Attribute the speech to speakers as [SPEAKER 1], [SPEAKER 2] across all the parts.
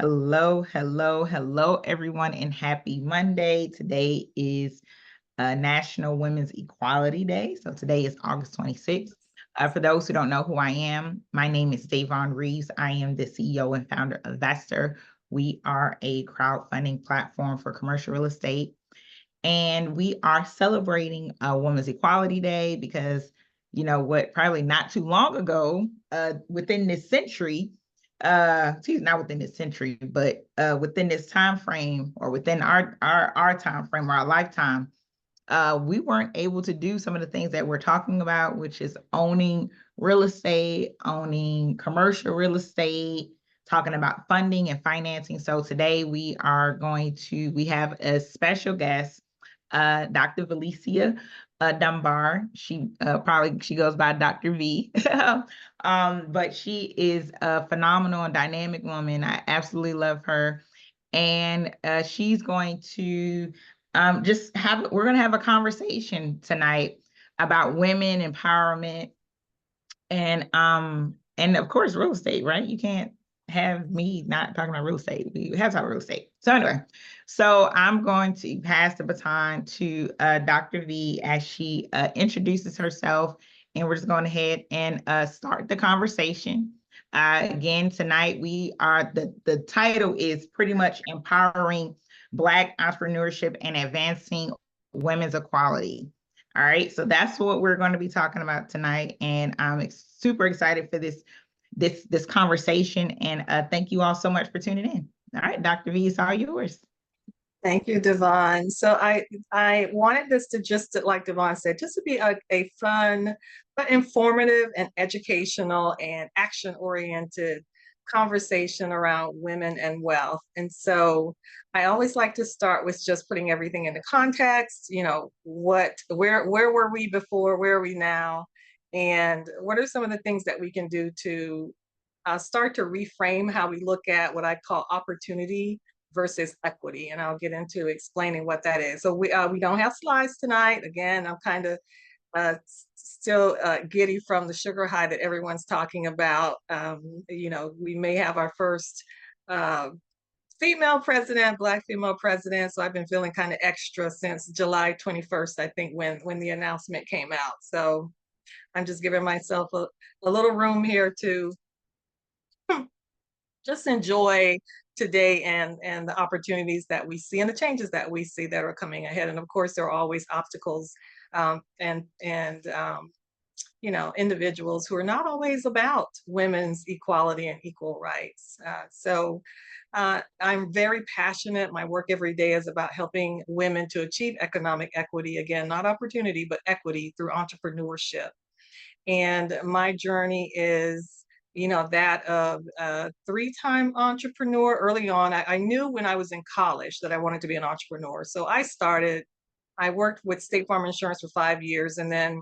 [SPEAKER 1] Hello, hello, hello, everyone, and happy Monday. Today is National Women's Equality Day. So today is August 26th. For those who don't know who I am, my name is Davonne Reaves. I am the CEO and founder of Vesterr. We are a crowdfunding platform for commercial real estate. And we are celebrating Women's Equality Day because, probably not too long ago, within this century, not within this century, but within this time frame, or within our time frame or our lifetime, we weren't able to do some of the things that we're talking about, which is owning real estate, owning commercial real estate, talking about funding and financing. So today we have a special guest, Dr. Valecia Dunbar. She goes by Dr. V. But she is a phenomenal and dynamic woman. I absolutely love her. And she's going to we're going to have a conversation tonight about women empowerment and of course real estate, right? You can't have me not talking about real estate. We have to talk about real estate. So anyway, I'm going to pass the baton to Dr. V as she introduces herself, and we're just going ahead and start the conversation. Again, tonight the title is pretty much empowering Black entrepreneurship and advancing women's equality. All right, so that's what we're going to be talking about tonight, and I'm super excited for this conversation. And thank you all so much for tuning in. All right, Dr. V, it's all yours.
[SPEAKER 2] Thank you, Davonne. So I wanted this to just, like Davonne said, just to be a fun, but informative and educational and action-oriented conversation around women and wealth. And so I always like to start with just putting everything into context, where were we before, where are we now, and what are some of the things that we can do to start to reframe how we look at what I call opportunity versus equity. And I'll get into explaining what that is. So we don't have slides tonight. Again, I'm kind of still giddy from the sugar high that everyone's talking about. We may have our first female president, Black female president. So I've been feeling kind of extra since July 21st, I think, when the announcement came out. So I'm just giving myself a little room here to just enjoy today and the opportunities that we see and the changes that we see that are coming ahead. And of course, there are always obstacles and individuals who are not always about women's equality and equal rights. I'm very passionate. My work every day is about helping women to achieve economic equity. Again, not opportunity, but equity through entrepreneurship. And my journey is that of a three-time entrepreneur. Early on, I knew when I was in college that I wanted to be an entrepreneur. So I worked with State Farm Insurance for 5 years, and then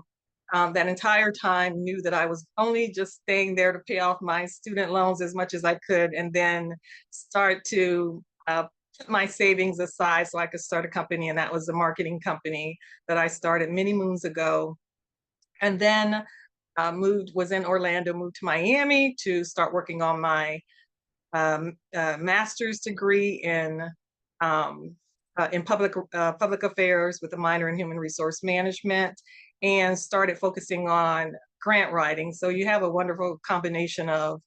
[SPEAKER 2] that entire time knew that I was only just staying there to pay off my student loans as much as I could, and then start to put my savings aside so I could start a company, and that was a marketing company that I started many moons ago. And then was in Orlando, moved to Miami to start working on my master's degree in public affairs with a minor in human resource management, and started focusing on grant writing. So you have a wonderful combination of,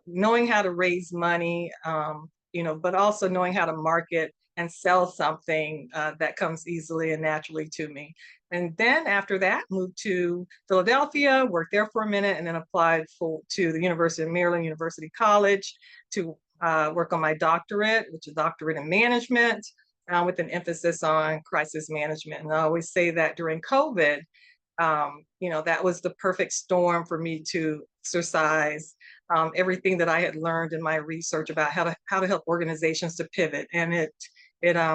[SPEAKER 2] knowing how to raise money, but also knowing how to market and sell something that comes easily and naturally to me. And then after that, moved to Philadelphia, worked there for a minute, and then applied to the University of Maryland, University College, to work on my doctorate, which is doctorate in management, with an emphasis on crisis management. And I always say that during COVID, that was the perfect storm for me to exercise everything that I had learned in my research about how to help organizations to pivot. And it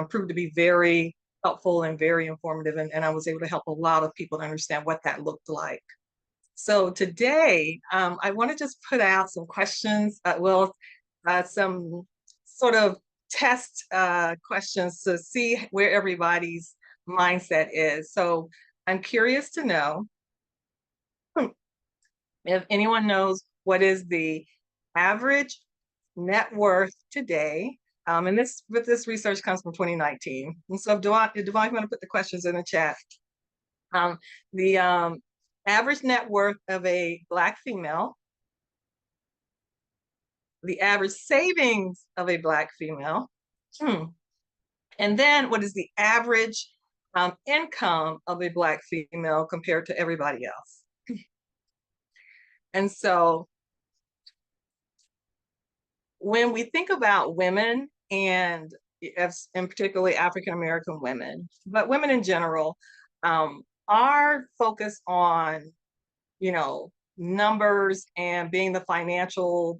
[SPEAKER 2] proved to be very helpful and very informative. And I was able to help a lot of people to understand what that looked like. So today, I want to just put out some questions, some sort of test questions to see where everybody's mindset is. So I'm curious to know if anyone knows what is the average net worth today. And this research comes from 2019. And so Davonne, you want to put the questions in the chat. The average net worth of a Black female, the average savings of a Black female, and then what is the average income of a Black female compared to everybody else. And so when we think about women, and particularly African-American women, but women in general, are focused on, numbers and being the financial,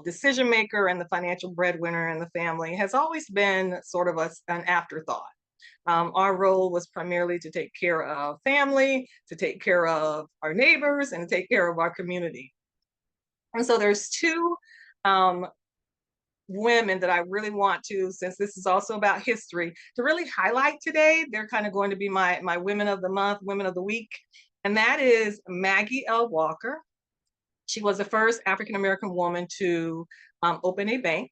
[SPEAKER 2] decision maker and the financial breadwinner in the family has always been sort of an afterthought. Our role was primarily to take care of family, to take care of our neighbors, and to take care of our community. And so there's two women that I really want to, since this is also about history, to really highlight today. They're kind of going to be my women of the month, women of the week. And that is Maggie L. Walker. She was the first African-American woman to open a bank.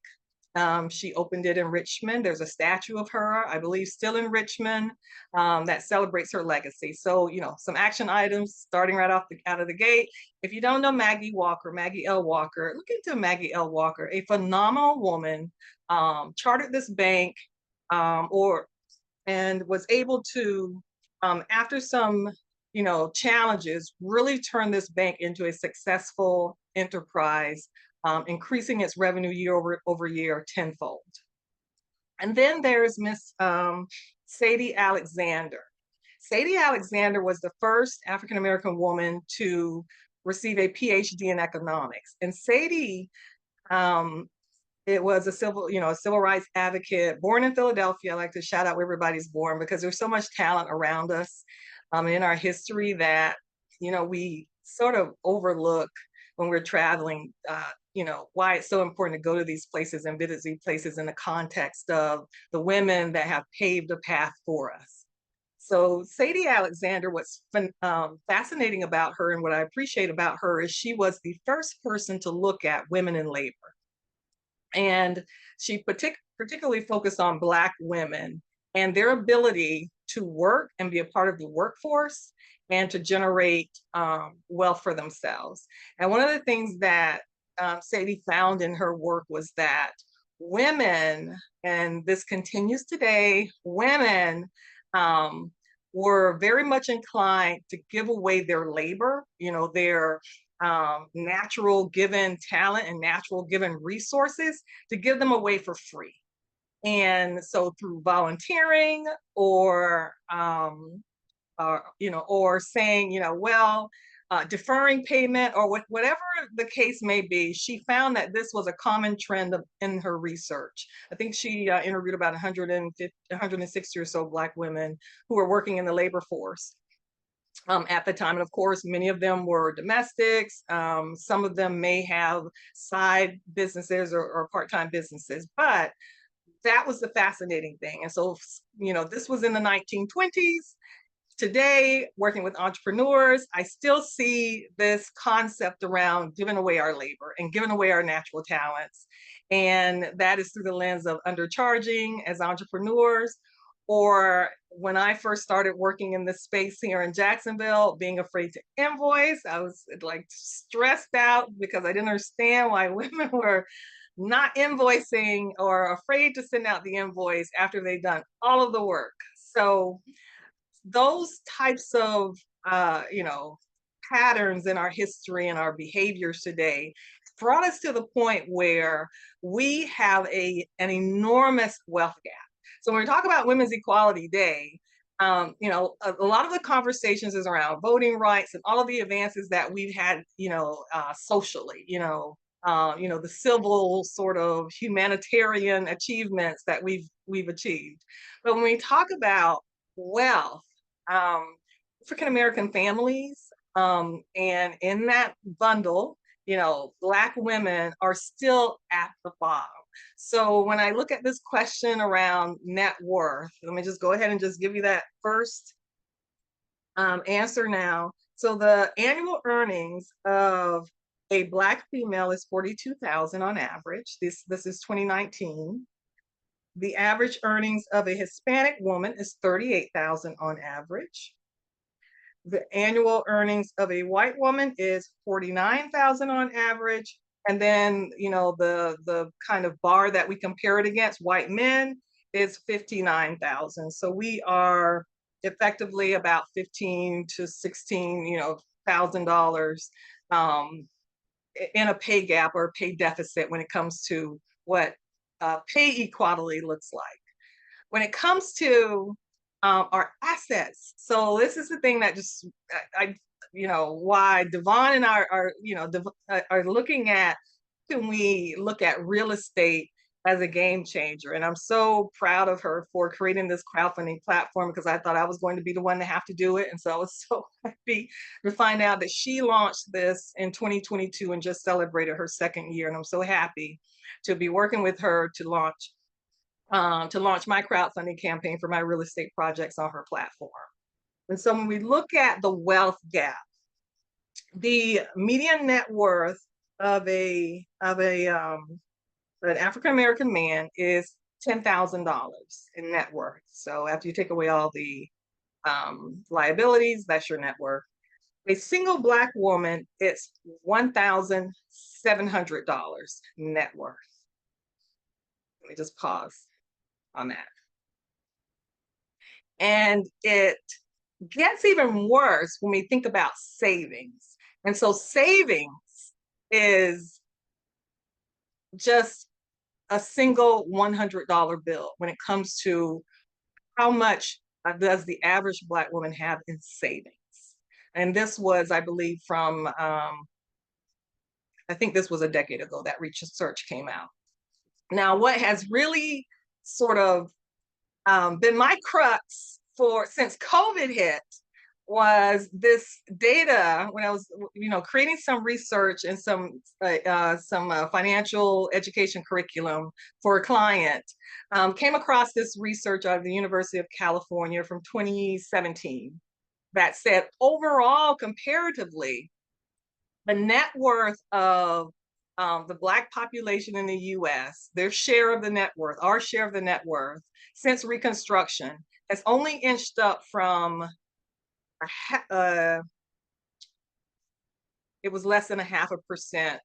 [SPEAKER 2] She opened it in Richmond. There's a statue of her, I believe, still in Richmond, that celebrates her legacy. So, some action items starting right out of the gate. If you don't know Maggie L. Walker, look into Maggie L. Walker, a phenomenal woman, chartered this bank, and was able to, after some challenges, really turn this bank into a successful enterprise, increasing its revenue year over year tenfold. And then there's Miss Sadie Alexander. Sadie Alexander was the first African-American woman to receive a PhD in economics. And Sadie, it was a civil rights advocate, born in Philadelphia. I like to shout out where everybody's born, because there's so much talent around us in our history that, we sort of overlook when we're traveling, why it's so important to go to these places and visit these places in the context of the women that have paved a path for us. So Sadie Alexander, what's fascinating about her and what I appreciate about her is she was the first person to look at women in labor. And she particularly focused on Black women and their ability to work and be a part of the workforce and to generate wealth for themselves. And one of the things that Sadie found in her work was that women, and this continues today, women were very much inclined to give away their labor, their natural given talent and natural given resources, to give them away for free. And so through volunteering or saying, deferring payment or whatever the case may be, she found that this was a common trend in her research. I think she interviewed about 160 or so Black women who were working in the labor force at the time. And of course, many of them were domestics. Some of them may have side businesses or part-time businesses, but that was the fascinating thing. And so, this was in the 1920s. Today, working with entrepreneurs, I still see this concept around giving away our labor and giving away our natural talents. And that is through the lens of undercharging as entrepreneurs, or when I first started working in this space here in Jacksonville, being afraid to invoice. I was like stressed out because I didn't understand why women were not invoicing or afraid to send out the invoice after they've done all of the work. So those types of, patterns in our history and our behaviors today brought us to the point where we have an enormous wealth gap. So when we talk about Women's Equality Day, a lot of the conversations is around voting rights and all of the advances that we've had, socially, the civil sort of humanitarian achievements that we've achieved. But when we talk about wealth, African-American families, and in that bundle, Black women are still at the bottom. So when I look at this question around net worth, let me just go ahead and just give you that first answer now. So the annual earnings of A Black female is 42,000 on average. This is 2019. The average earnings of a Hispanic woman is 38,000 on average. The annual earnings of a white woman is 49,000 on average. And then, the kind of bar that we compare it against, white men, is 59,000. So we are effectively about 15 to 16, $1,000 in a pay gap or pay deficit when it comes to what pay equality looks like. When it comes to our assets, so this is the thing that just why Davonne and I are looking at, can we look at real estate as a game changer? And I'm so proud of her for creating this crowdfunding platform, because I thought I was going to be the one to have to do it. And so I was so happy to find out that she launched this in 2022 and just celebrated her second year. And I'm so happy to be working with her to launch my crowdfunding campaign for my real estate projects on her platform. And so when we look at the wealth gap, the median net worth of an African American man is $10,000 in net worth. So after you take away all the liabilities, that's your net worth. A single Black woman, it's $1,700 net worth. Let me just pause on that. And it gets even worse when we think about savings. And so savings is just a single $100 bill when it comes to how much does the average Black woman have in savings. And this was, I believe, from, I think this was a decade ago that research came out. Now, what has really sort of been my crux since COVID hit was this data. When I was, creating some research and some financial education curriculum for a client, came across this research out of the University of California from 2017 that said overall, comparatively, the net worth of the Black population in the US, their share of the net worth, our share of the net worth since Reconstruction has only inched up from it was less than 0.5%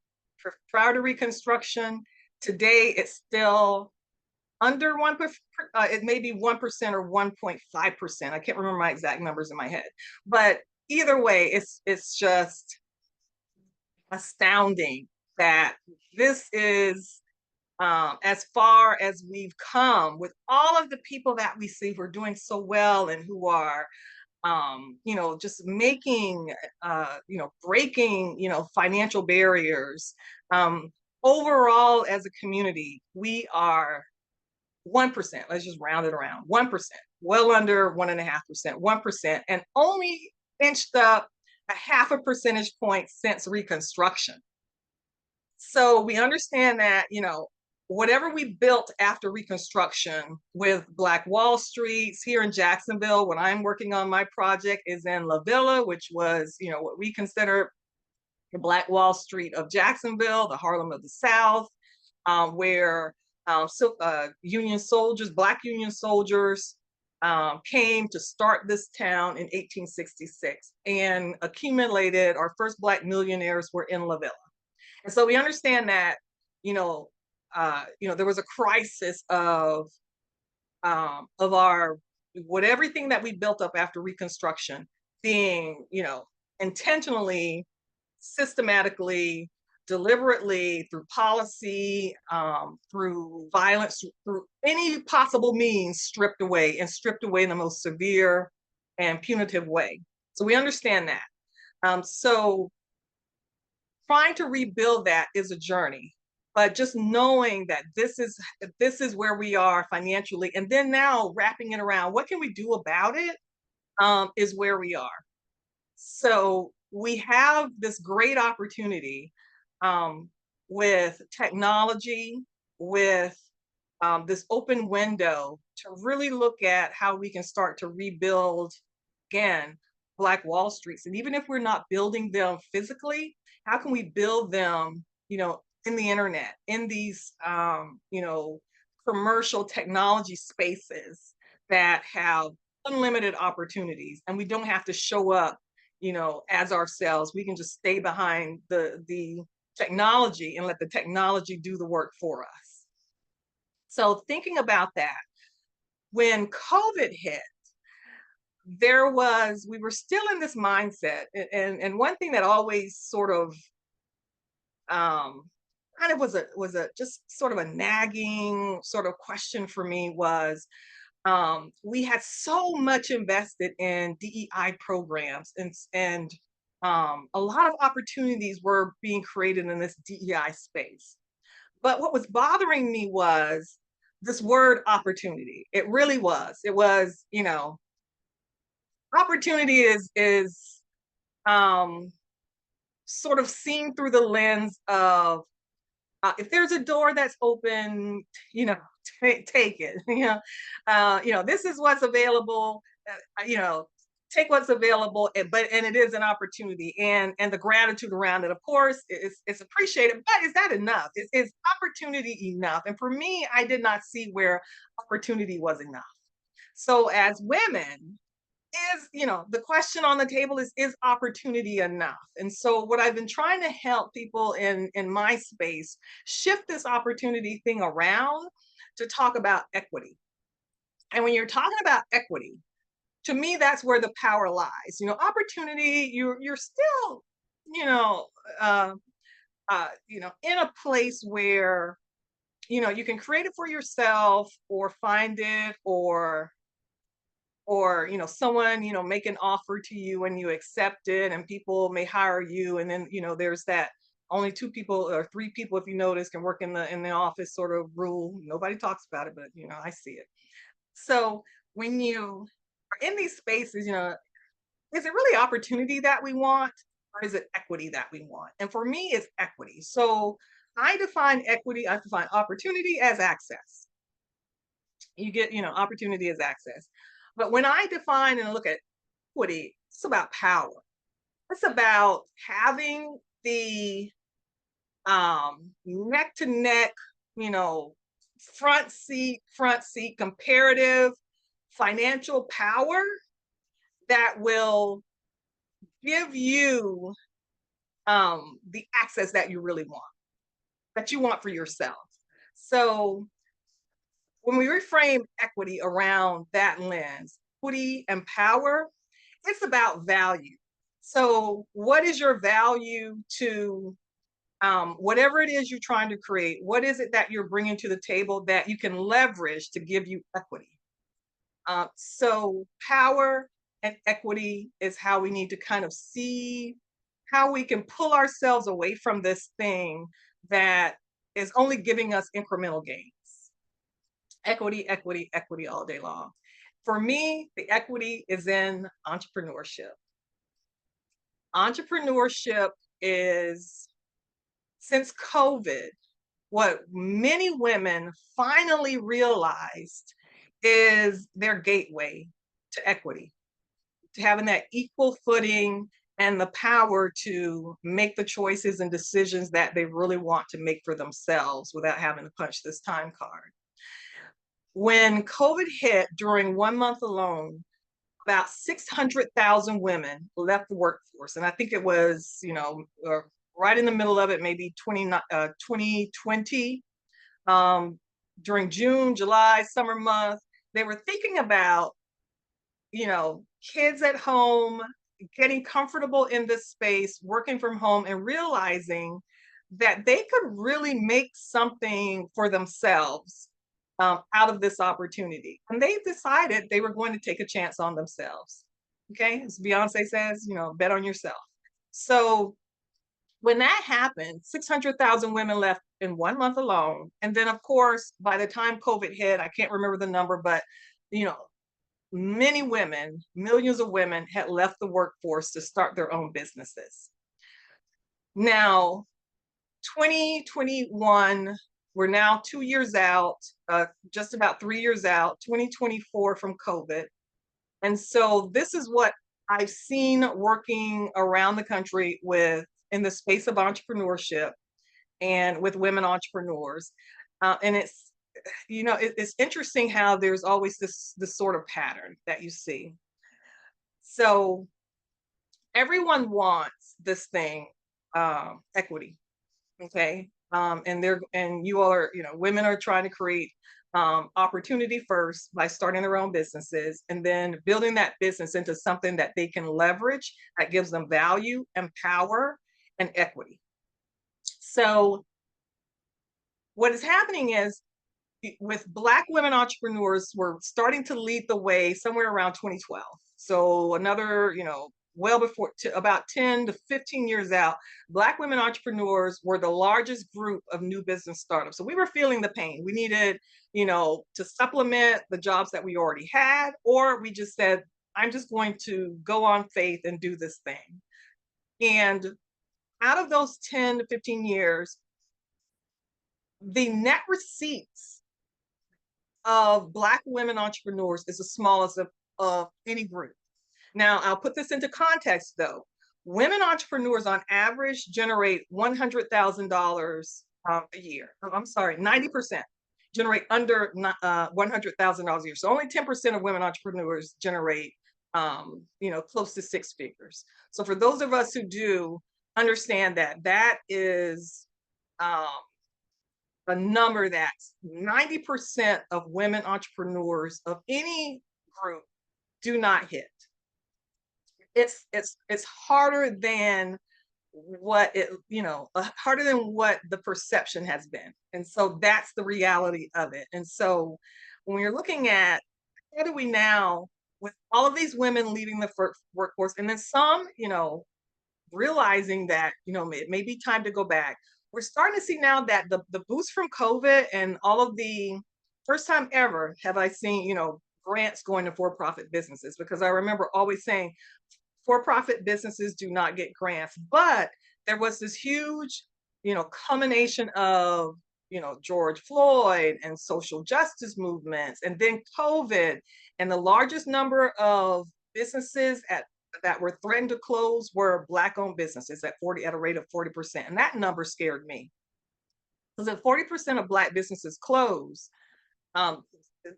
[SPEAKER 2] prior to Reconstruction. Today, it's still under 1%. It may be 1% or 1.5%. I can't remember my exact numbers in my head, but either way, it's just astounding that this is as far as we've come with all of the people that we see who are doing so well and who are just making, breaking, financial barriers. Overall, as a community, we are 1%. Let's just round it around, 1%, well under 1.5%, 1%, and only inched up 0.5 percentage point since Reconstruction. So we understand that, whatever we built after Reconstruction with Black Wall Streets here in Jacksonville, when I'm working on my project, is in La Villa, which was, what we consider the Black Wall Street of Jacksonville, the Harlem of the South, where Union soldiers, Black Union soldiers, came to start this town in 1866 and accumulated. Our first Black millionaires were in La Villa. And so we understand that, there was a crisis of everything that we built up after Reconstruction being, intentionally, systematically, deliberately, through policy, through violence, through any possible means, stripped away in the most severe and punitive way. So we understand that. So trying to rebuild that is a journey, but just knowing that this is where we are financially, and then now wrapping it around what can we do about it, is where we are. So we have this great opportunity with technology, with this open window to really look at how we can start to rebuild, again, Black Wall Streets. And even if we're not building them physically, how can we build them, in the internet, in these, commercial technology spaces that have unlimited opportunities, and we don't have to show up, as ourselves. We can just stay behind the technology and let the technology do the work for us. So thinking about that, when COVID hit, we were still in this mindset. And one thing that always sort of kind of was a just sort of a nagging sort of question for me was, we had so much invested in DEI programs, and a lot of opportunities were being created in this DEI space. But what was bothering me was this word opportunity. It really was. It was, opportunity is um, sort of seen through the lens of, if there's a door that's open, take it. This is what's available. Take what's available, and it is an opportunity, and the gratitude around it, of course, is appreciated. But is that enough? Is opportunity enough? And for me, I did not see where opportunity was enough. So as women, the question on the table is opportunity enough? And so what I've been trying to help people in my space shift this opportunity thing around to talk about equity. And when you're talking about equity, to me, that's where the power lies. Opportunity, you're still, uh, in a place where, you can create it for yourself, or find it, or someone make an offer to you and you accept it, and people may hire you, and then there's that only 2 people or 3 people, if you notice, can work in the office sort of rule. Nobody talks about it, but I see it. So when you are in these spaces, is it really opportunity that we want, or is it equity that we want? And for me, it's equity. So I define opportunity as access. You get, opportunity as access. But when I define and look at equity, it's about power. It's about having the neck to neck, front seat comparative financial power that will give you the access that you really want, that you want for yourself. So when we reframe equity around that lens, equity and power, it's about value. So what is your value to whatever it is you're trying to create? What is it that you're bringing to the table that you can leverage to give you equity? So power and equity is how we need to kind of see how we can pull ourselves away from this thing that is only giving us incremental gains. Equity, equity, equity all day long. For me, the equity is in entrepreneurship. Entrepreneurship is, since COVID, what many women finally realized is their gateway to equity, to having that equal footing and the power to make the choices and decisions that they really want to make for themselves without having to punch this time card. When COVID hit, during 1 month alone, about 600,000 women left the workforce. And I think it was, right in the middle of it, maybe 2020, during June, July, summer month. They were thinking about, kids at home, getting comfortable in this space, working from home, and realizing that they could really make something for themselves out of this opportunity. And they decided they were going to take a chance on themselves. Okay, as Beyonce says, bet on yourself. So when that happened, 600,000 women left in 1 month alone. And then, of course, by the time COVID hit, I can't remember the number, but, many women, millions of women had left the workforce to start their own businesses. Now, 2021, we're now 2 years out, just about 3 years out, 2024 from COVID. And so this is what I've seen working around the country with in the space of entrepreneurship and with women entrepreneurs. And it's, it's interesting how there's always this sort of pattern that you see. So everyone wants this thing, equity. Okay. And you all are, women are trying to create opportunity first by starting their own businesses and then building that business into something that they can leverage that gives them value and power and equity. So what is happening is, with Black women entrepreneurs, we're starting to lead the way somewhere around 2012. So another, well before, about 10 to 15 years out, Black women entrepreneurs were the largest group of new business startups. So we were feeling the pain. We needed, to supplement the jobs that we already had, or we just said, I'm just going to go on faith and do this thing. And out of those 10 to 15 years, the net receipts of Black women entrepreneurs is the smallest of any group. Now, I'll put this into context though. Women entrepreneurs on average generate $100,000 a year. I'm sorry, 90% generate under $100,000 a year. So only 10% of women entrepreneurs generate, close to six figures. So for those of us who do understand that, that is a number that 90% of women entrepreneurs of any group do not hit. It's harder than what harder than what the perception has been. And so that's the reality of it. And so when you're looking at how do we now, with all of these women leaving the workforce, and then some, realizing that, it may be time to go back. We're starting to see now that the boost from COVID and all of the first time ever have I seen, grants going to for-profit businesses, because I remember always saying for-profit businesses do not get grants, but there was this huge, culmination of, George Floyd and social justice movements, and then COVID, and the largest number of businesses that were threatened to close were Black-owned businesses at a rate of 40%. And that number scared me. Because if 40% of Black businesses close,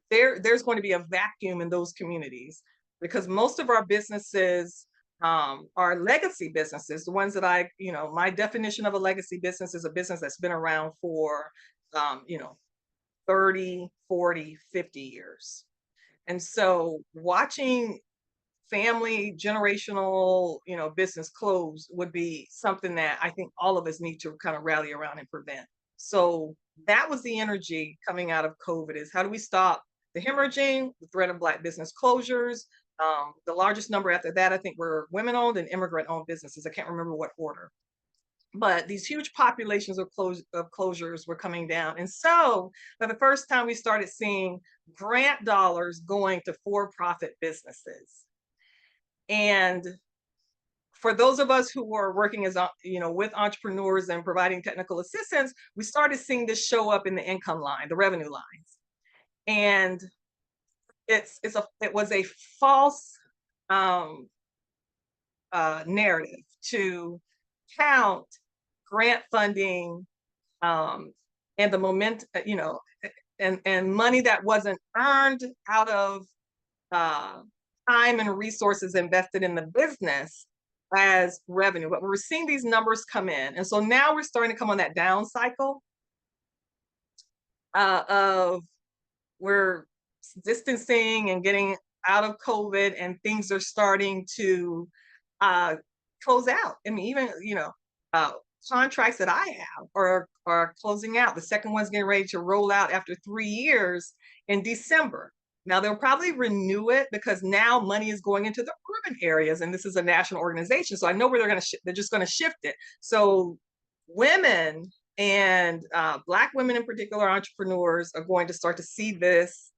[SPEAKER 2] there's going to be a vacuum in those communities, because most of our businesses are legacy businesses. The ones that my definition of a legacy business is a business that's been around for, 30, 40, 50 years. And so watching family generational, business close would be something that I think all of us need to kind of rally around and prevent. So that was the energy coming out of COVID, is how do we stop the hemorrhaging, the threat of Black business closures? The largest number after that, I think, were women-owned and immigrant-owned businesses. I can't remember what order. But these huge populations of closures were coming down. And so for the first time, we started seeing grant dollars going to for-profit businesses. And for those of us who were working as, with entrepreneurs and providing technical assistance, we started seeing this show up in the income line, the revenue lines. And it was a false narrative to count grant funding and the momentum, and money that wasn't earned out of time and resources invested in the business as revenue. But we're seeing these numbers come in. And so now we're starting to come on that down cycle of we're distancing and getting out of COVID, and things are starting to close out. I mean, even, contracts that I have are closing out. The second one's getting ready to roll out after 3 years in December. Now they'll probably renew it because now money is going into the urban areas, and this is a national organization. So I know where they're just going to shift it. So women and Black women in particular, entrepreneurs, are going to start to see this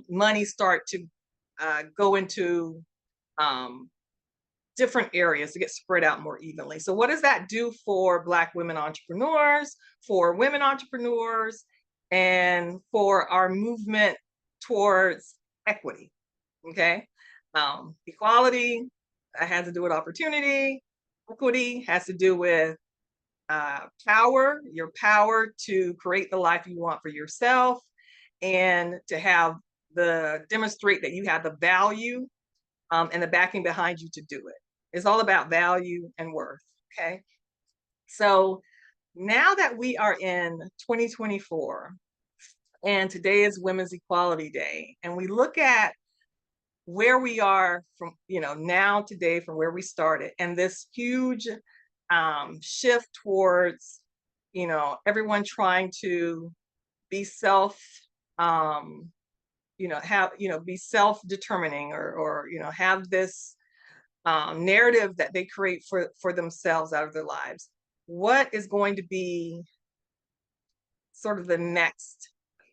[SPEAKER 2] money start to go into different areas to get spread out more evenly. So what does that do for Black women entrepreneurs, for women entrepreneurs, and for our movement towards equity? Okay. Equality, that has to do with opportunity. Equity has to do with power, your power to create the life you want for yourself, and to have demonstrate that you have the value and the backing behind you to do it. It's all about value and worth. Okay. So now that we are in 2024 and today is Women's Equality Day, and we look at where we are from, now today from where we started, and this huge shift towards, everyone trying to be um, be self-determining, or have this narrative that they create for themselves out of their lives. What is going to be sort of the next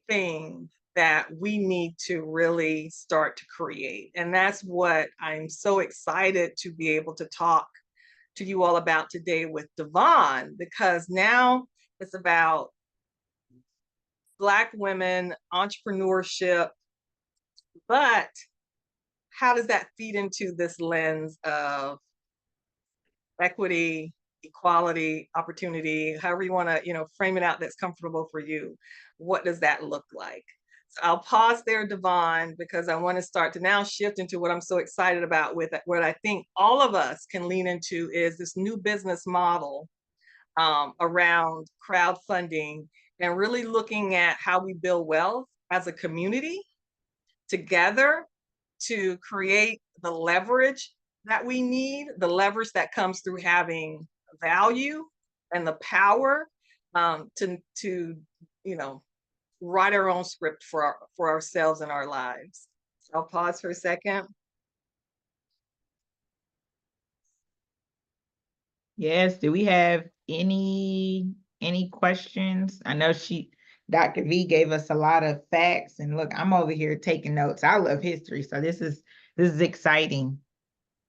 [SPEAKER 2] thing that we need to really start to create? And that's what I'm so excited to be able to talk to you all about today with Davonne, because now it's about Black women, entrepreneurship, but how does that feed into this lens of equity, equality, opportunity, however you want to, frame it out that's comfortable for you? What does that look like? So I'll pause there, Davonne, because I want to start to now shift into what I'm so excited about with it, what I think all of us can lean into is this new business model around crowdfunding, and really looking at how we build wealth as a community together to create the leverage that we need, the leverage that comes through having value and the power to write our own script for ourselves and our lives. So I'll pause for a second.
[SPEAKER 1] Yes, do we have any questions? I know Dr. V gave us a lot of facts, and look, I'm over here taking notes. I love history, so this is exciting.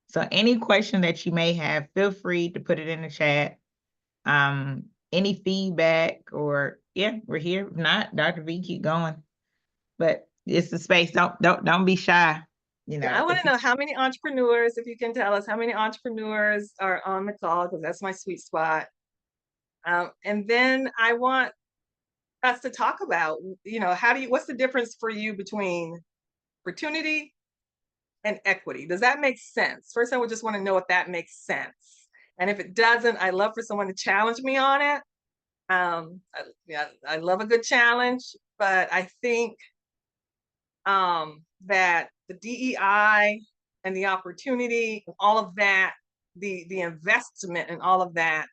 [SPEAKER 1] So any question that you may have, feel free to put it in the chat. Any feedback, or yeah, we're here. If not, Dr. V, keep going. But it's the space. Don't be shy.
[SPEAKER 2] I want to know how many entrepreneurs, if you can tell us how many entrepreneurs are on the call, because that's my sweet spot. And then I want us to talk about, what's the difference for you between opportunity and equity? Does that make sense? First, I would just want to know if that makes sense. And if it doesn't, I'd love for someone to challenge me on it. I love a good challenge, but I think that the DEI and the opportunity, and all of that, the investment and all of that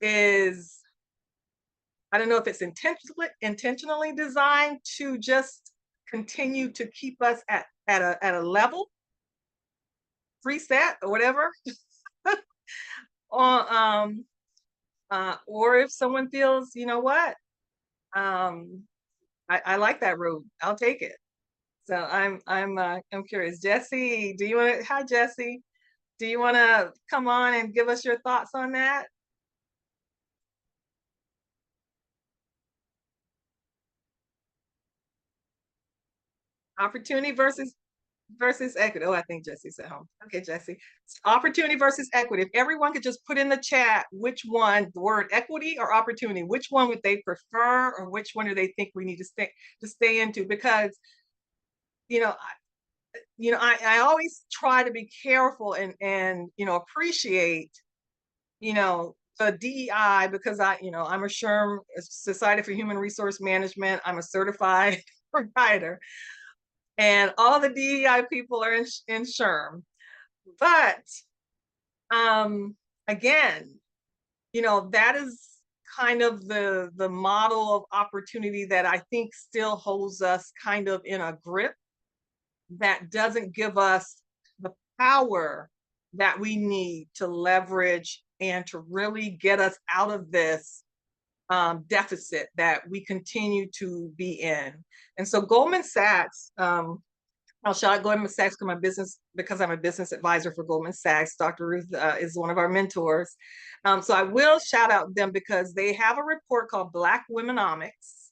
[SPEAKER 2] is, I don't know if it's intentionally designed to just continue to keep us at a level, preset or whatever, or if someone feels, you know what, I like that road, I'll take it. So I'm curious. Jesse, do you want to? Hi, Jesse. Do you want to come on and give us your thoughts on that? Opportunity versus equity. Oh, I think Jesse's at home. Okay, Jesse. Opportunity versus equity. If everyone could just put in the chat which one, the word equity or opportunity, which one would they prefer, or which one do they think we need to stay into? Because I always try to be careful and appreciate the DEI, because I'm a SHRM, Society for Human Resource Management. I'm a certified provider, and all the DEI people are in SHRM. But again, that is kind of the model of opportunity that I think still holds us kind of in a grip, that doesn't give us the power that we need to leverage and to really get us out of this deficit that we continue to be in. And so Goldman Sachs, I'll shout out Goldman Sachs because I'm a business advisor for Goldman Sachs. Dr. Ruth is one of our mentors. So I will shout out them because they have a report called Black Womenomics,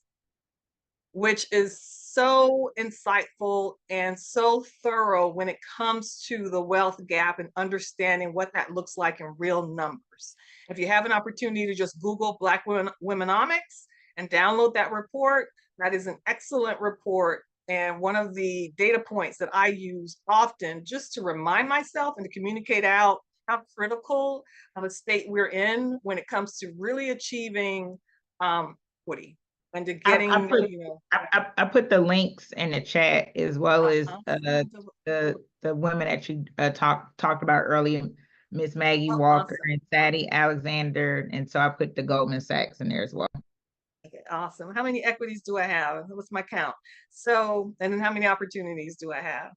[SPEAKER 2] which is so insightful and so thorough when it comes to the wealth gap and understanding what that looks like in real numbers. If you have an opportunity to just Google Black Womenomics and download that report, that is an excellent report. And one of the data points that I use often just to remind myself and to communicate out how critical of a state we're in when it comes to really achieving equity and to getting,
[SPEAKER 1] I put the links in the chat as well as
[SPEAKER 2] awesome.
[SPEAKER 1] the women that you talked about earlier, Miss Maggie Walker
[SPEAKER 2] Awesome.
[SPEAKER 1] and Sadie Alexander, and so I put the Goldman Sachs in there as well.
[SPEAKER 2] Okay, awesome. How many equities do I have? What's my count? So, and then how many opportunities do I have?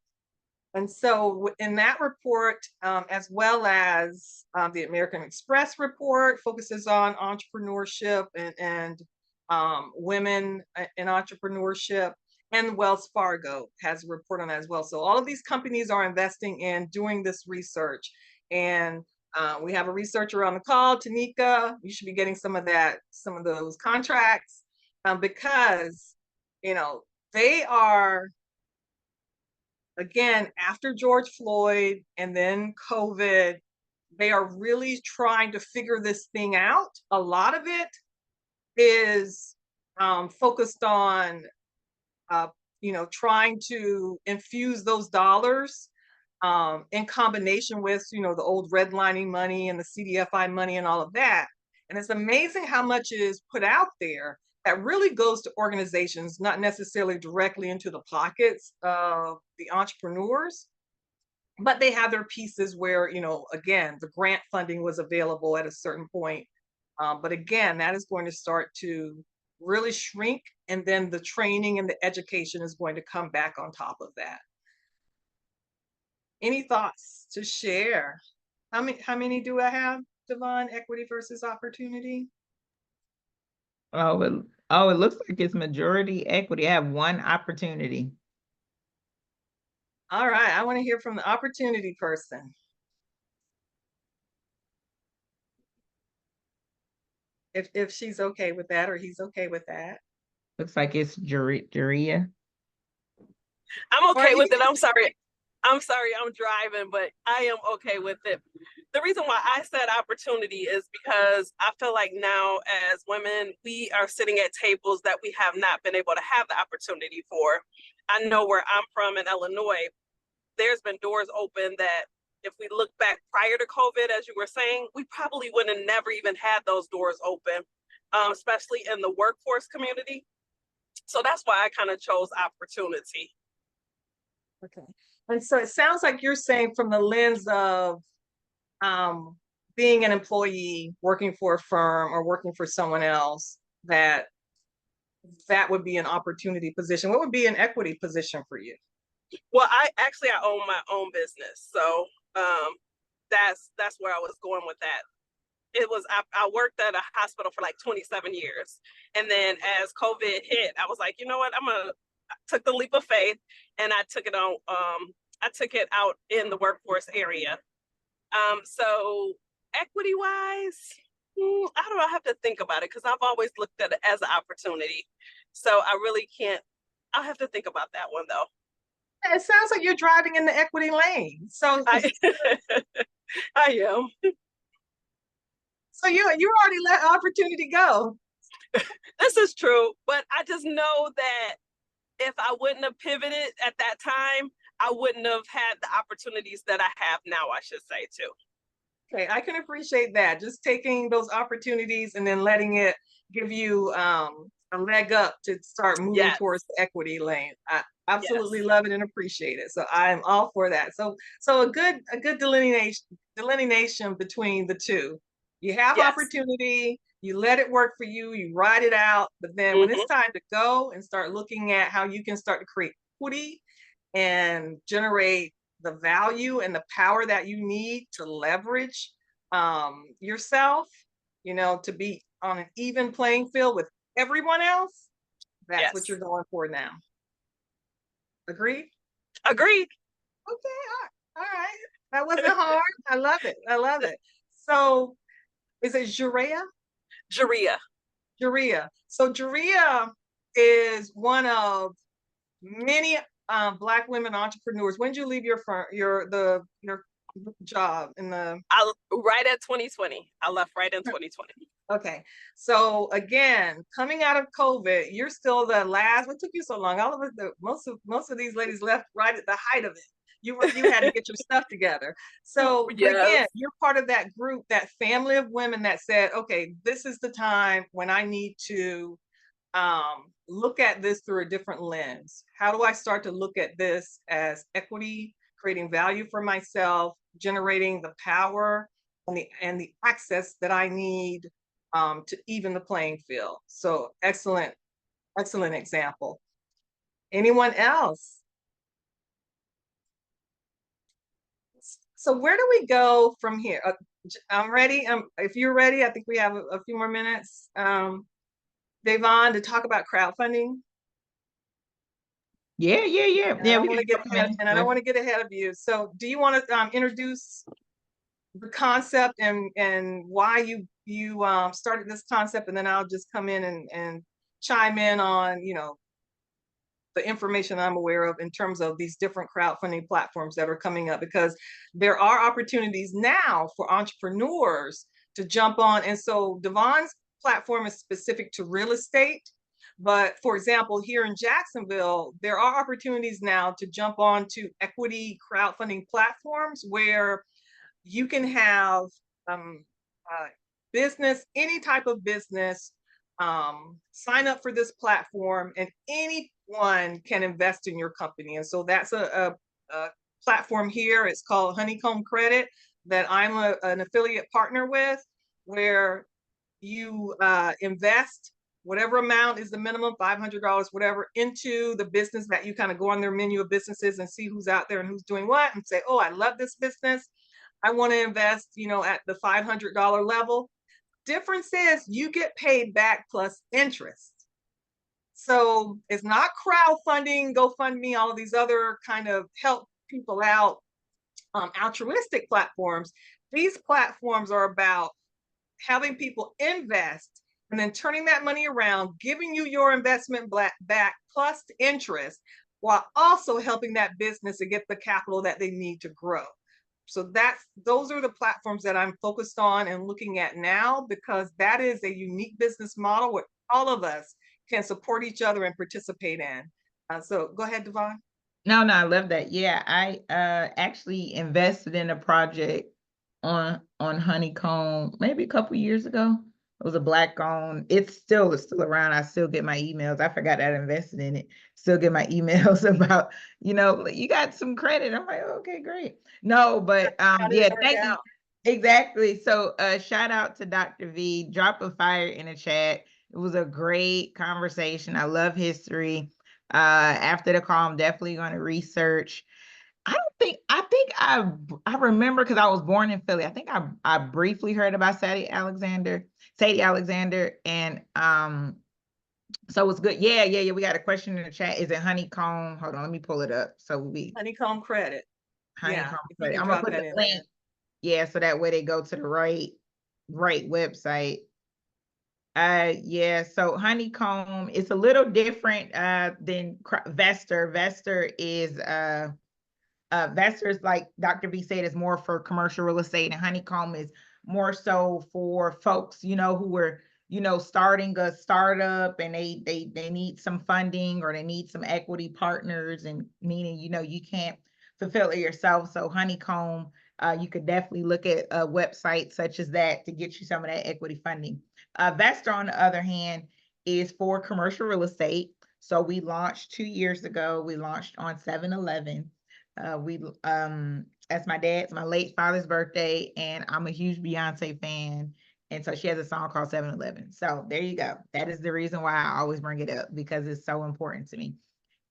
[SPEAKER 2] And so in that report, as well as the American Express report, focuses on entrepreneurship and women in entrepreneurship, and Wells Fargo has a report on that as well. So all of these companies are investing in doing this research. And we have a researcher on the call, Tanika. You should be getting some of those contracts because, they are, again, after George Floyd and then COVID, they are really trying to figure this thing out. A lot of it is focused on, trying to infuse those dollars in combination with, the old redlining money and the CDFI money and all of that. And it's amazing how much is put out there that really goes to organizations, not necessarily directly into the pockets of the entrepreneurs, but they have their pieces where, again, the grant funding was available at a certain point. But again, that is going to start to really shrink. And then the training and the education is going to come back on top of that. Any thoughts to share? How many do I have, Davonne? Equity versus opportunity?
[SPEAKER 1] Oh, it looks like it's majority equity. I have one opportunity.
[SPEAKER 2] All right, I want to hear from the opportunity person. If she's okay with that or he's okay with that.
[SPEAKER 1] Looks like it's Juria.
[SPEAKER 3] I'm okay with it. I'm sorry, I'm driving, but I am okay with it. The reason why I said opportunity is because I feel like now as women, we are sitting at tables that we have not been able to have the opportunity for. I know where I'm from in Illinois, there's been doors open that if we look back prior to COVID, as you were saying, we probably would have never even had those doors open, especially in the workforce community. So that's why I kind of chose opportunity.
[SPEAKER 2] Okay. And so it sounds like you're saying from the lens of being an employee, working for a firm or working for someone else, that would be an opportunity position. What would be an equity position for you?
[SPEAKER 3] Well, I own my own business. So that's where I was going with that. It was, I worked at a hospital for like 27 years. And then as COVID hit, I was like, you know what, I took the leap of faith and I took it on, I took it out in the workforce area. So equity wise, I don't know, I have to think about it because I've always looked at it as an opportunity. So I really can't, I'll have to think about that one though.
[SPEAKER 2] It sounds like you're driving in the equity lane. So
[SPEAKER 3] I am.
[SPEAKER 2] So you already let opportunity go.
[SPEAKER 3] This is true, but I just know that if I wouldn't have pivoted at that time, I wouldn't have had the opportunities that I have now, I should say too.
[SPEAKER 2] Okay, I can appreciate that. Just taking those opportunities and then letting it give you a leg up to start moving towards the equity lane. I absolutely love it and appreciate it. So I'm all for that. So a good delineation between the two. You have opportunity, you let it work for you, you ride it out, but then when it's time to go and start looking at how you can start to create equity and generate the value and the power that you need to leverage yourself, to be on an even playing field with everyone else, that's what you're going for now. Agreed?
[SPEAKER 3] Agreed.
[SPEAKER 2] Okay, all right. That wasn't hard. I love it. I love it. So is it Juria?
[SPEAKER 3] Juria.
[SPEAKER 2] Juria. So Juria is one of many Black women entrepreneurs. When did you leave your job in the?
[SPEAKER 3] Right at 2020. I left right in 2020.
[SPEAKER 2] Okay. So again, coming out of COVID, you're still the last. What took you so long? All of us, most of these ladies left right at the height of it. You had to get your stuff together. So, but
[SPEAKER 3] Yes.
[SPEAKER 2] again, you're part of that group, that family of women that said, okay, this is the time when I need to look at this through a different lens. How do I start to look at this as equity, creating value for myself, generating the power and the access that I need to even the playing field? So excellent example. Anyone else? So where do we go from here? I'm ready. If you're ready, I think we have a few more minutes. Davonne, to talk about crowdfunding.
[SPEAKER 1] Yeah.
[SPEAKER 2] I don't want to get ahead of you. So do you want to introduce the concept and why you started this concept, and then I'll just come in and chime in on, the information I'm aware of in terms of these different crowdfunding platforms that are coming up, because there are opportunities now for entrepreneurs to jump on. And so Davonne's platform is specific to real estate. But for example, here in Jacksonville, there are opportunities now to jump on to equity crowdfunding platforms where you can have business, any type of business, sign up for this platform, and anyone can invest in your company. And so that's a platform here. It's called Honeycomb Credit, that I'm an affiliate partner with, where you invest whatever amount is the minimum, $500, whatever, into the business that you kind of go on their menu of businesses and see who's out there and who's doing what, and say, oh, I love this business. I want to invest, at the $500 level. Difference is you get paid back plus interest. So it's not crowdfunding, GoFundMe, all of these other kind of help people out altruistic platforms. These platforms are about having people invest and then turning that money around, giving you your investment back plus interest, while also helping that business to get the capital that they need to grow. So those are the platforms that I'm focused on and looking at now, because that is a unique business model where all of us can support each other and participate in. So go ahead, Davonne.
[SPEAKER 1] No, I love that. Yeah, I actually invested in a project on Honeycomb maybe a couple years ago. It was a Black owned. It's still around. I still get my emails. I forgot that I invested in it. Still get my emails about, you got some credit. I'm like, okay, great. No, but yeah, thank you. Exactly. So shout out to Dr. V. Drop a fire in the chat. It was a great conversation. I love history. After the call, I'm definitely going to research. I think I remember, because I was born in Philly. I think I briefly heard about Sadie Alexander, and so it's good. Yeah. We got a question in the chat. Is it Honeycomb? Hold on, let me pull it up. So
[SPEAKER 2] Honeycomb Credit.
[SPEAKER 1] Honeycomb Credit. I'm gonna put the link. Yeah, so that way they go to the right website. Yeah, so Honeycomb is a little different than Vesterr. Vesterr is like Dr. V said, is more for commercial real estate, and Honeycomb is more so for folks, who were, starting a startup, and they need some funding, or they need some equity partners, and meaning, you can't fulfill it yourself. So Honeycomb, you could definitely look at a website such as that to get you some of that equity funding. Vesterr, on the other hand, is for commercial real estate. So we launched 2 years ago. We launched on 7/11. That's my late father's birthday, and I'm a huge Beyonce fan. And so she has a song called 7/11. So there you go. That is the reason why I always bring it up, because it's so important to me.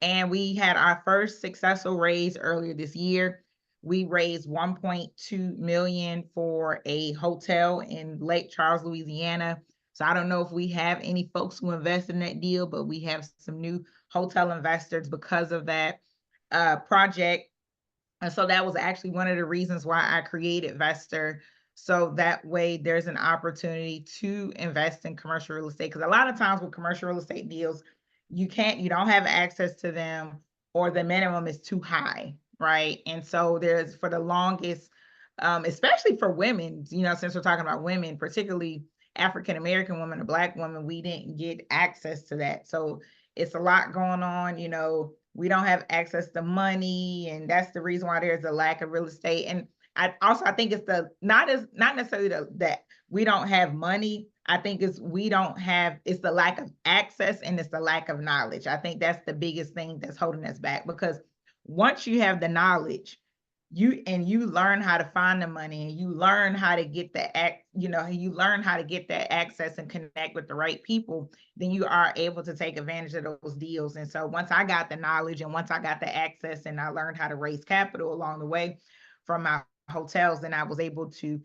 [SPEAKER 1] And we had our first successful raise earlier this year. We raised 1.2 million for a hotel in Lake Charles, Louisiana. So I don't know if we have any folks who invest in that deal, but we have some new hotel investors because of that project. And so that was actually one of the reasons why I created Vesterr. So that way there's an opportunity to invest in commercial real estate. Because a lot of times with commercial real estate deals, you don't have access to them, or the minimum is too high, right? And so there's, for the longest, especially for women, since we're talking about women, particularly African American women or Black women, we didn't get access to that. So it's a lot going on. We don't have access to money, and that's the reason why there's a lack of real estate. And I think it's not necessarily that we don't have money. I think it's the lack of access, and it's the lack of knowledge. I think that's the biggest thing that's holding us back, because once you have the knowledge, you learn how to find the money, and you learn how to get you learn how to get that access and connect with the right people, then you are able to take advantage of those deals. And so once I got the knowledge, and once I got the access, and I learned how to raise capital along the way from my hotels, then I was able to,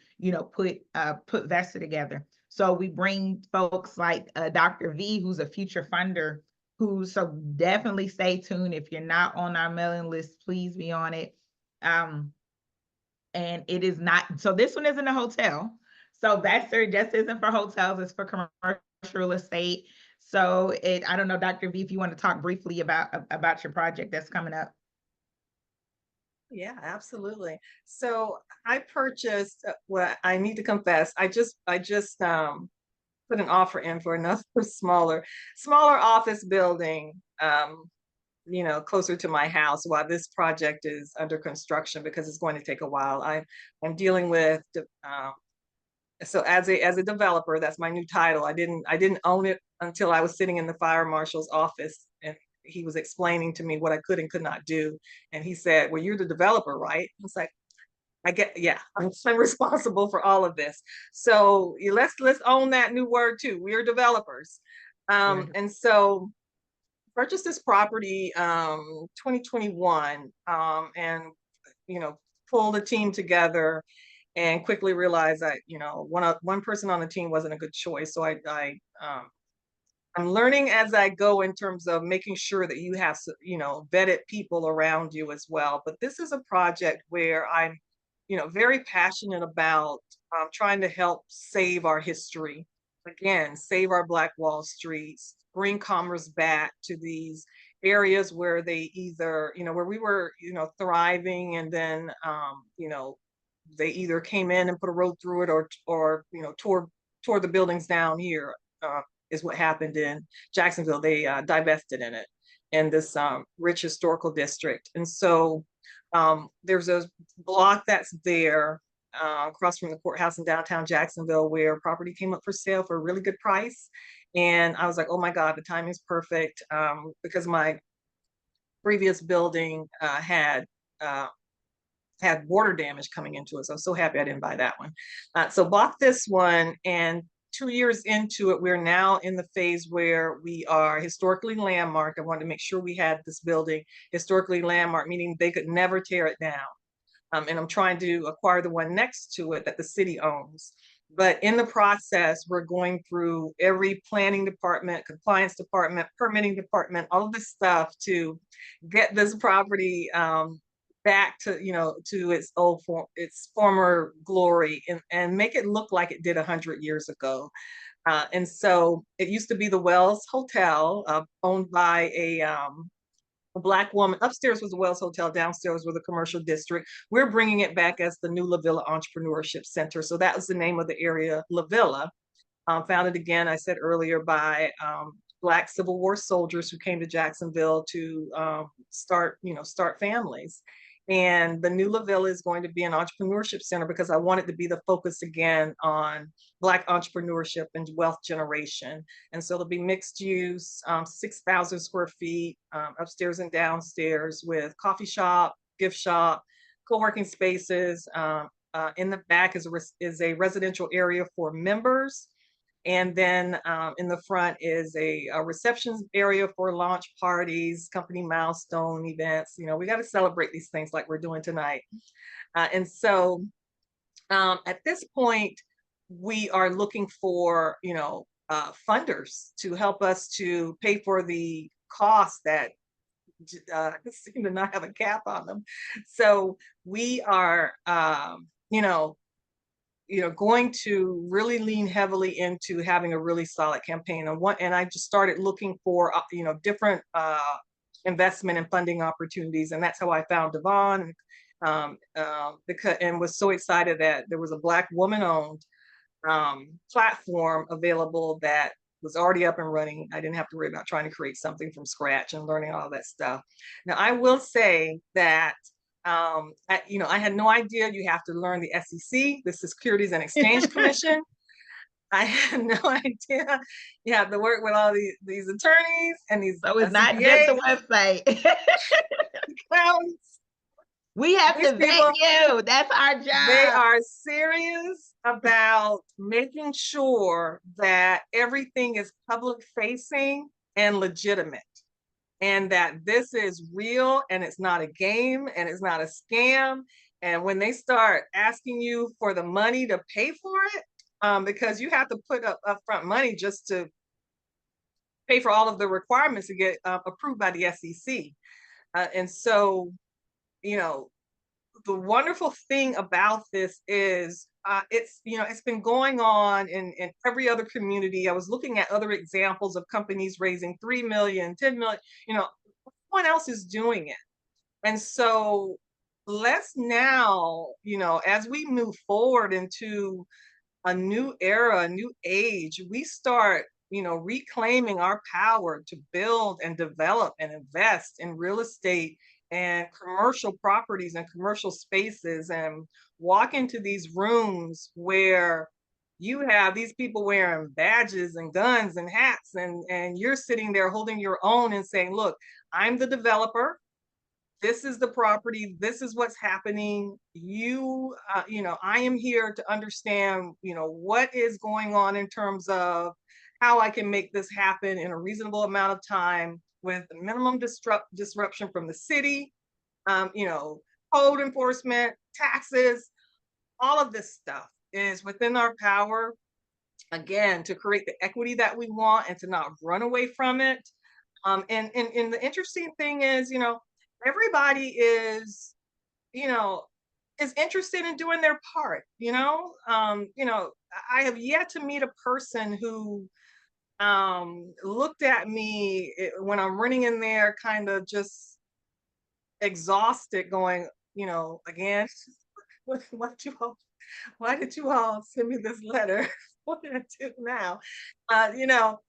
[SPEAKER 1] put Vesterr together. So we bring folks like Dr. V, who's a future funder, so definitely stay tuned. If you're not on our mailing list, please be on it. And it is not, so this one isn't a hotel. So Vesterr just isn't for hotels, it's for commercial real estate. So I don't know, Dr. V, if you want to talk briefly about your project that's coming up.
[SPEAKER 2] Yeah, absolutely. So I purchased, well, I need to confess, I just put an offer in for another smaller office building, closer to my house, while this project is under construction, because it's going to take a while. I'm dealing with, so as a developer, that's my new title. I didn't own it until I was sitting in the fire marshal's office, and he was explaining to me what I could and could not do. And he said, well, you're the developer, right? I was like, yeah, I'm responsible for all of this. So let's own that new word too. We are developers. And so purchased this property 2021, and pulled a team together, and quickly realized that one person on the team wasn't a good choice. So I'm learning as I go, in terms of making sure that you have vetted people around you as well. But this is a project where I'm very passionate about trying to help save our history. Again, save our Black Wall Streets, bring commerce back to these areas where they either, where we were, thriving, and then, they either came in and put a road through it, or tore the buildings down here, is what happened in Jacksonville. They divested in this rich historical district. And so there's a block that's there across from the courthouse in downtown Jacksonville, where property came up for sale for a really good price. And I was like, oh my God, the timing is perfect, because my previous building had water damage coming into it. So I was so happy I didn't buy that one. So bought this one, and 2 years into it, we're now in the phase where we are historically landmarked. I wanted to make sure we had this building historically landmarked, meaning they could never tear it down. And I'm trying to acquire the one next to it that the city owns. But in the process, we're going through every planning department, compliance department, permitting department, all of this stuff to get this property back to its former glory, and make it look like it did 100 years ago. And so it used to be the Wells Hotel, owned by a Black woman. Upstairs was the Wells Hotel, downstairs was the commercial district. We're bringing it back as the new La Villa Entrepreneurship Center. So that was the name of the area, La Villa, founded again, I said earlier, by Black Civil War soldiers who came to Jacksonville to start families. And the new La Villa is going to be an entrepreneurship center, because I want it to be the focus again on Black entrepreneurship and wealth generation. And so it'll be mixed use, 6,000 square feet, upstairs and downstairs, with coffee shop, gift shop, co-working spaces. In the back is a residential area for members. And then in the front is a reception area for launch parties, company milestone events. We got to celebrate these things like we're doing tonight. And so at this point, we are looking for, funders to help us to pay for the costs that seem to not have a cap on them. So we are, going to really lean heavily into having a really solid campaign. And I just started looking for, different investment and funding opportunities. And that's how I found Davonne, and was so excited that there was a Black woman-owned platform available that was already up and running. I didn't have to worry about trying to create something from scratch and learning all that stuff. Now, I will say that I had no idea you have to learn the SEC, the Securities and Exchange Commission. I had no idea you have to work with all these attorneys and these
[SPEAKER 1] So it's
[SPEAKER 2] CPAs,
[SPEAKER 1] not just the website. We have to vet you. That's our job.
[SPEAKER 2] They are serious about making sure that everything is public facing and legitimate, and that this is real and it's not a game and it's not a scam. And when they start asking you for the money to pay for it, because you have to put up upfront money just to pay for all of the requirements to get approved by the SEC. And so, the wonderful thing about this is it's been going on in every other community. I was looking at other examples of companies raising 3 million, 10 million, everyone else is doing it. And so let's now, as we move forward into a new era, a new age, we start, reclaiming our power to build and develop and invest in real estate and commercial properties and commercial spaces, and walk into these rooms where you have these people wearing badges and guns and hats, and you're sitting there holding your own and saying, look, I'm the developer. This is the property. This is what's happening. I am here to understand, what is going on in terms of how I can make this happen in a reasonable amount of time with minimum disruption from the city, code enforcement, taxes. All of this stuff is within our power, again, to create the equity that we want and to not run away from it. And the interesting thing is, everybody is interested in doing their part. I have yet to meet a person who looked at me when I'm running in there kind of just exhausted, going, again, why did you all send me this letter? What did I do now?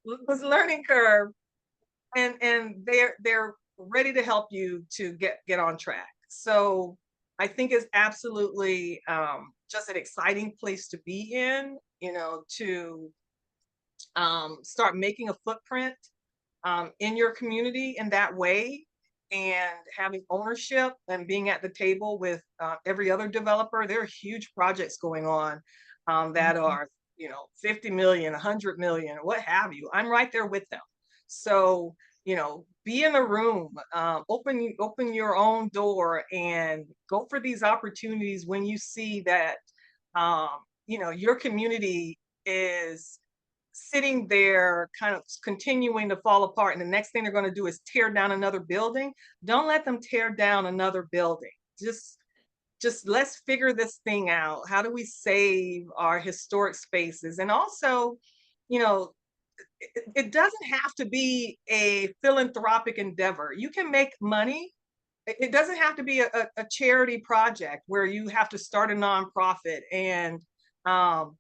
[SPEAKER 2] Was learning curve, and they're ready to help you to get on track. So I think it's absolutely just an exciting place to be in, to start making a footprint in your community in that way, and having ownership and being at the table with every other developer. There are huge projects going on that are, 50 million, 100 million, what have you. I'm right there with them. So, be in a room, open your own door and go for these opportunities when you see that, your community is sitting there kind of continuing to fall apart, and the next thing they're going to do is tear down another building. Don't let them tear down another building. Just let's figure this thing out. How do we save our historic spaces? And also, it doesn't have to be a philanthropic endeavor. You can make money. It doesn't have to be a charity project where you have to start a nonprofit and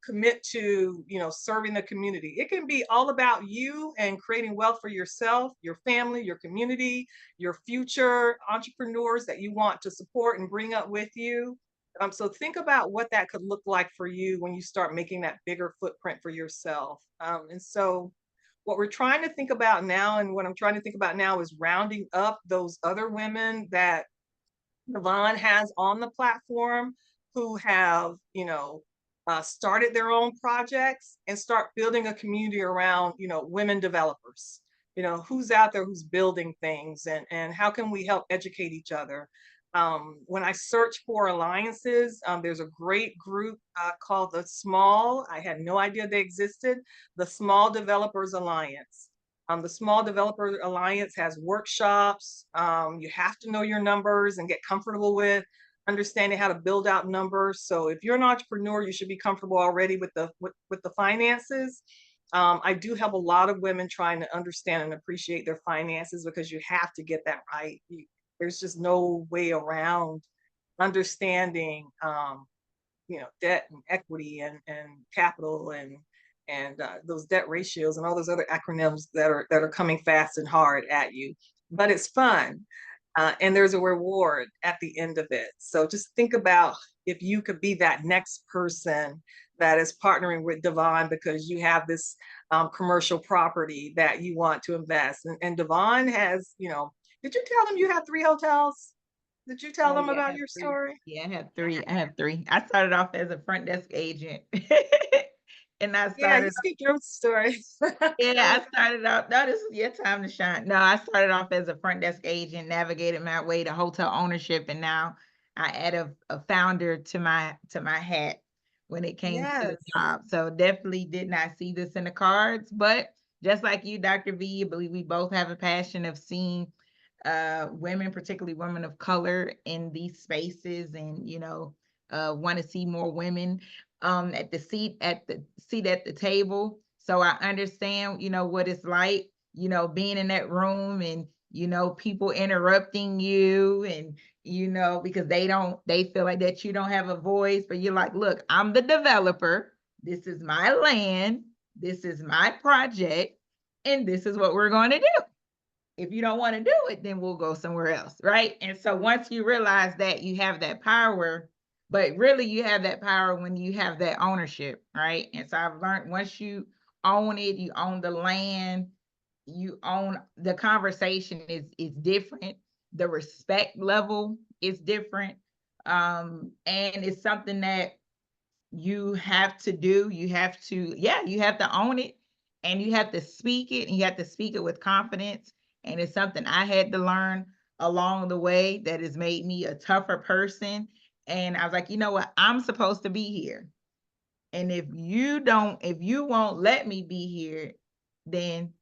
[SPEAKER 2] commit to, serving the community. It can be all about you and creating wealth for yourself, your family, your community, your future entrepreneurs that you want to support and bring up with you. So think about what that could look like for you when you start making that bigger footprint for yourself. And so what we're trying to think about now, and what I'm trying to think about now, is rounding up those other women that Davonne has on the platform who have, started their own projects, and start building a community around, women developers. Who's out there who's building things, and how can we help educate each other? When I search for alliances, there's a great group called I had no idea they existed, the Small Developers Alliance. The Small Developer Alliance has workshops. You have to know your numbers and get comfortable with understanding how to build out numbers. So if you're an entrepreneur, you should be comfortable already with the finances. I do have a lot of women trying to understand and appreciate their finances, because you have to get that right. There's just no way around understanding, debt and equity and capital and those debt ratios and all those other acronyms that are coming fast and hard at you. But it's fun. And there's a reward at the end of it. So just think about if you could be that next person that is partnering with Davonne because you have this commercial property that you want to invest. And Davonne has, did you tell them you have 3 hotels? Did you tell them
[SPEAKER 1] Yeah,
[SPEAKER 2] about your story?
[SPEAKER 1] Yeah, I have three. I started off as a front desk agent. And I
[SPEAKER 2] Yeah, you
[SPEAKER 1] started
[SPEAKER 2] skipped your story.
[SPEAKER 1] Yeah, I started off. No, this is your time to shine. No, I started off as a front desk agent, navigated my way to hotel ownership, and now I add a founder to my hat when it came to the
[SPEAKER 2] Yes.
[SPEAKER 1] job. So definitely did not see this in the cards, but just like you, Dr. V, I believe we both have a passion of seeing women, particularly women of color, in these spaces, and want to see more women at the seat at the table. So I understand, what it's like, being in that room and people interrupting you, and because they feel like that you don't have a voice, but you're like, look, I'm the developer. This is my land. This is my project, and this is what we're going to do. If you don't want to do it, then we'll go somewhere else, right? And so once you realize that you have that power, but really you have that power when you have that ownership, right? And so I've learned, once you own it, you own the land, you own, the conversation is different, the respect level is different, and it's something that you have to do. You have to own it, and you have to speak it, and you have to speak it with confidence. And it's something I had to learn along the way that has made me a tougher person. And I was like, you know what? I'm supposed to be here. And if you won't let me be here, then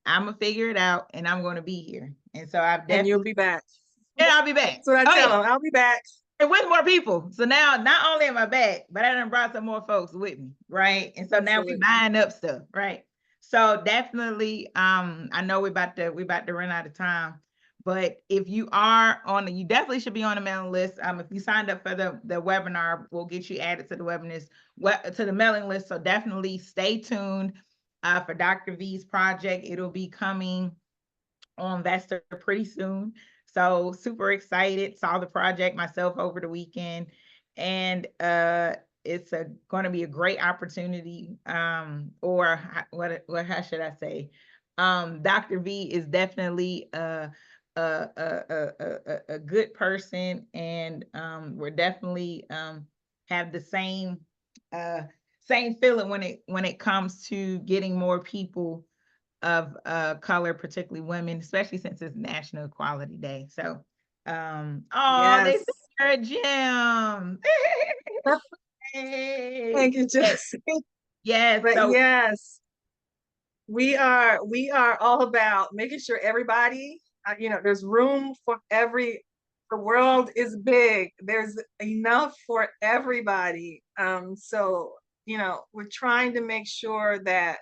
[SPEAKER 1] I'm gonna figure it out, and I'm gonna be here. And so I've
[SPEAKER 2] And you'll
[SPEAKER 1] definitely,
[SPEAKER 2] be back.
[SPEAKER 1] yeah, I'll be back.
[SPEAKER 2] So I
[SPEAKER 1] Oh
[SPEAKER 2] tell
[SPEAKER 1] yeah.
[SPEAKER 2] them, I'll be back.
[SPEAKER 1] And with more people. So now not only am I back, but I done brought some more folks with me, right? And so now we
[SPEAKER 2] Absolutely.
[SPEAKER 1] buying up stuff, right? So definitely, I know we about to run out of time. But if you are on, you definitely should be on the mailing list. If you signed up for the webinar, we'll get you added to the to the mailing list. So definitely stay tuned for Dr. V's project. It'll be coming on Vesterr pretty soon. So super excited. Saw the project myself over the weekend, and it's going to be a great opportunity. Or what? How should I say? Dr. V is definitely a good person, and we're definitely have the same feeling when it comes to getting more people of color, particularly women, especially since it's National Equality Day. So, oh, they
[SPEAKER 2] Yes.
[SPEAKER 1] think you're a gem.
[SPEAKER 2] Thank you, Jesse.
[SPEAKER 1] Yes.
[SPEAKER 2] But
[SPEAKER 1] So
[SPEAKER 2] yes, we are all about making sure everybody, there's room for the world is big. There's enough for everybody. So, we're trying to make sure that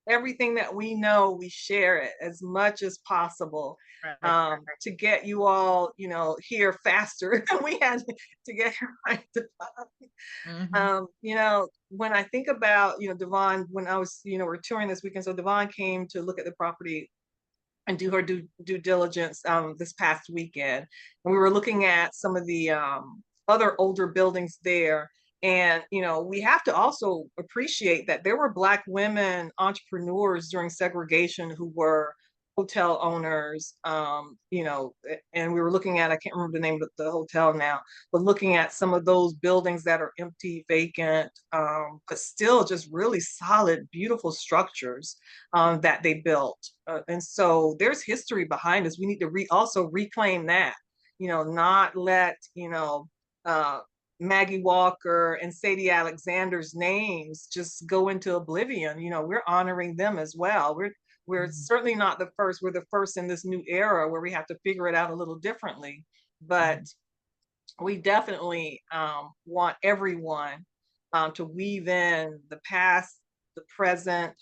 [SPEAKER 2] everything that we know, we share it as much as possible, to get you all, here faster than we had to get here right. When I think about, Davonne, when I was, we're touring this weekend, so Davonne came to look at the property and do her due diligence this past weekend. And we were looking at some of the other older buildings there. And, we have to also appreciate that there were Black women entrepreneurs during segregation who were hotel owners, and we were looking at, I can't remember the name of the hotel now, but looking at some of those buildings that are empty, vacant, but still just really solid, beautiful structures that they built. And so there's history behind us. We need to also reclaim that, not let, Maggie Walker and Sadie Alexander's names just go into oblivion. We're honoring them as well. We're certainly not the first. We're the first in this new era where we have to figure it out a little differently. But we definitely want everyone to weave in the past, the present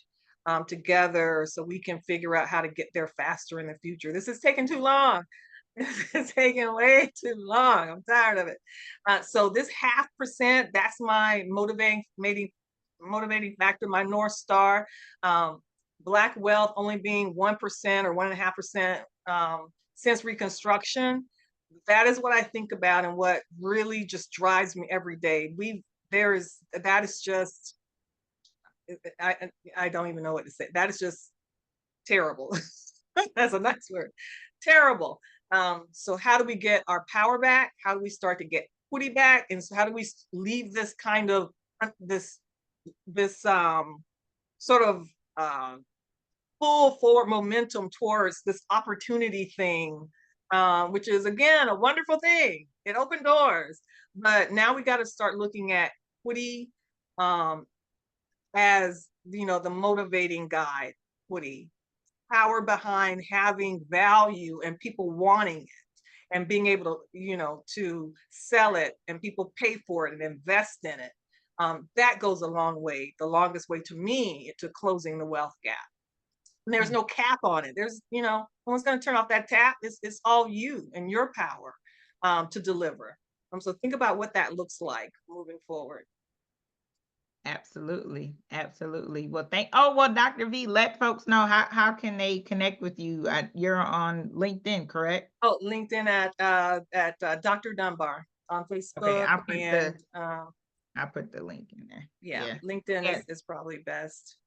[SPEAKER 2] together so we can figure out how to get there faster in the future. This is taking too long. This is taking way too long. I'm tired of it. So this 0.5%, that's my motivating factor, my North Star. Black wealth only being 1% or 1.5% since Reconstruction. That is what I think about and what really just drives me every day. That is just, I don't even know what to say. That is just terrible. That's a nice word. Terrible. So how do we get our power back? How do we start to get equity back? And so how do we leave this kind of this sort of full forward momentum towards this opportunity thing, which is again a wonderful thing. It opened doors, but now we got to start looking at equity as the motivating guide. Equity, power behind having value and people wanting it and being able to sell it and people pay for it and invest in it. That goes a long way, the longest way to me to closing the wealth gap. And there's no cap on it. There's, no one's going to turn off that tap. It's all you and your power to deliver. So think about what that looks like moving forward.
[SPEAKER 1] Absolutely. Absolutely. Well, Dr. V, let folks know how can they connect with you? You're on LinkedIn, correct?
[SPEAKER 2] Oh, LinkedIn at Dr. Dunbar on Facebook.
[SPEAKER 1] Okay, I'll put the link in there.
[SPEAKER 2] Yeah. LinkedIn is probably best.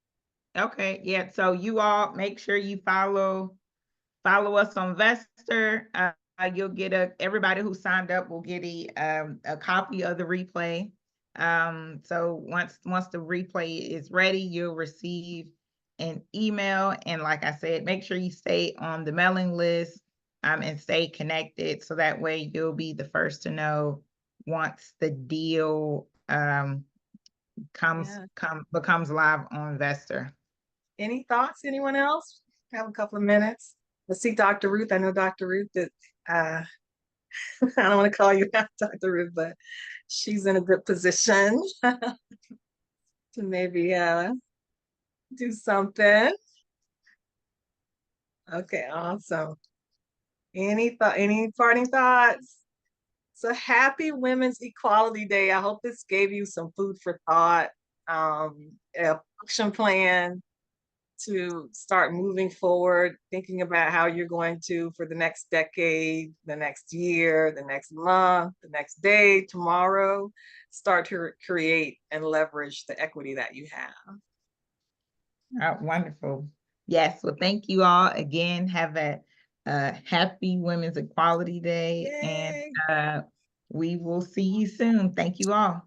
[SPEAKER 1] Okay. Yeah. So you all make sure you follow us on Vesterr. You'll get everybody who signed up will get a copy of the replay. So once the replay is ready, you'll receive an email. And like I said, make sure you stay on the mailing list and stay connected. So that way you'll be the first to know once the deal becomes live on Vesterr.
[SPEAKER 2] Any thoughts? Anyone else? Have a couple of minutes. Let's see, Dr. Ruth. I know Dr. Ruth that I don't want to call you out, Dr. Ruth, but she's in a good position to maybe do something. Okay, awesome. Any parting thoughts? So happy Women's Equality Day. I hope this gave you some food for thought, a action plan to start moving forward, thinking about how you're going to, for the next decade, the next year, the next month, the next day, tomorrow, start to create and leverage the equity that you have.
[SPEAKER 1] Oh, wonderful. Yes. Well, thank you all again. Have a happy Women's Equality Day. Yay. And we will see you soon. Thank you all.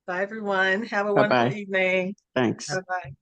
[SPEAKER 2] Bye, everyone. Have a wonderful evening.
[SPEAKER 4] Thanks.
[SPEAKER 2] Bye-bye.